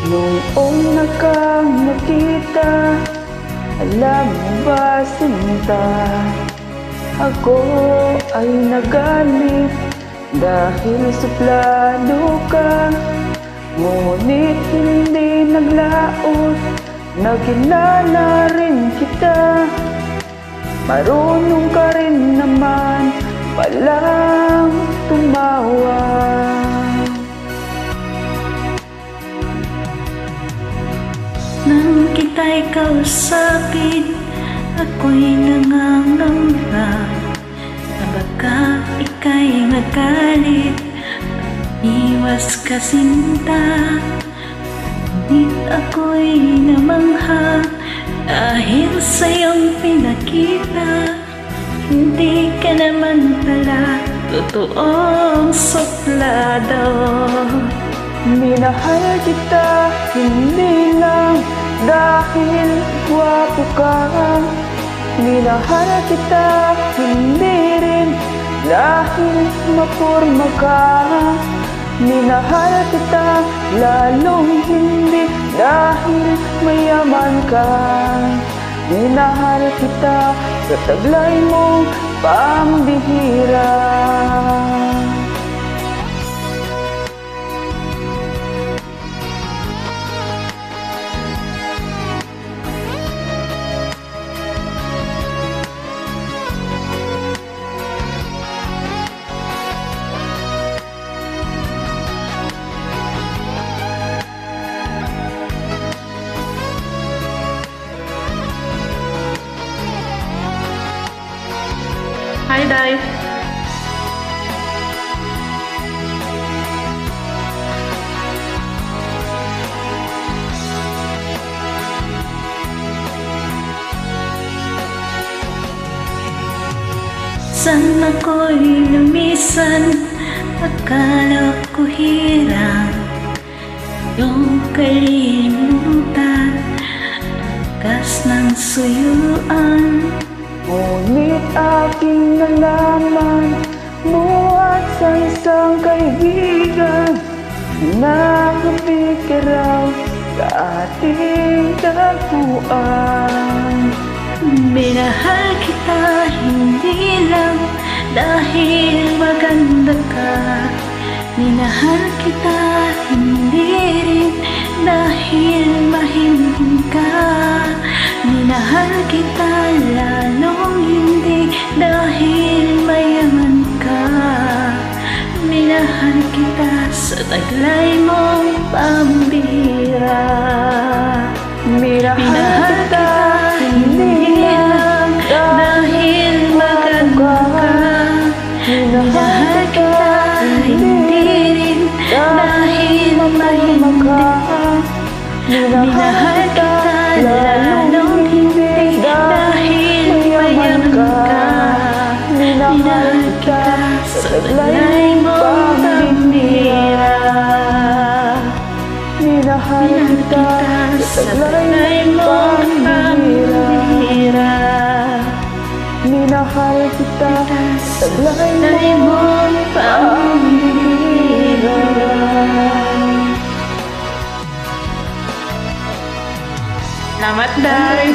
Nung una kang nakita, alam mo ba sinta, ako ay nagalit dahil suplado ka. Ngunit hindi naglaot, nakilala rin kita. Marunong ka rin naman palang tumawa. Nang kita'y kausapin, ako'y nangangamba na baka ika'y magalit, iwas ka sinta. Ngunit ako'y namangha dahil sa iyong pinakita. Hindi ka naman pala totoong suplado. Minahal kita hindi lang dahil gwapo ka. Minahal kita hindi rin dahil mapurma ka. Minahal kita lalong hindi dahil mayaman ka. Minahal kita sa taglay mong pambihira. Hi, Dai. Saan ako'y lumisan, akala ko hirang yung kalimutan, agas ng suyuan. Ngunit aking nalaman, buhat sa isang kaibigan, nakabig ka raw sa ating tagpuan. Minahal kita hindi lang dahil maganda ka. Minahal kita hindi rin dahil mahimbing ka. Minahal kita lalong hindi dahil mayaman ka. Minahal kita sa taglay mong pambihira. Minahal kita hindi lang dahil maganda ka. Minahal kita hindi rin dahil mahimbing ka. Minahal kita lalong hindi dahil mayaman ka. Minahal kita sa taglay mong pambihira. Minahal kita sa taglay mong pambihira. Minahal kita sa taglay mong pambihira. Selamat, Dai.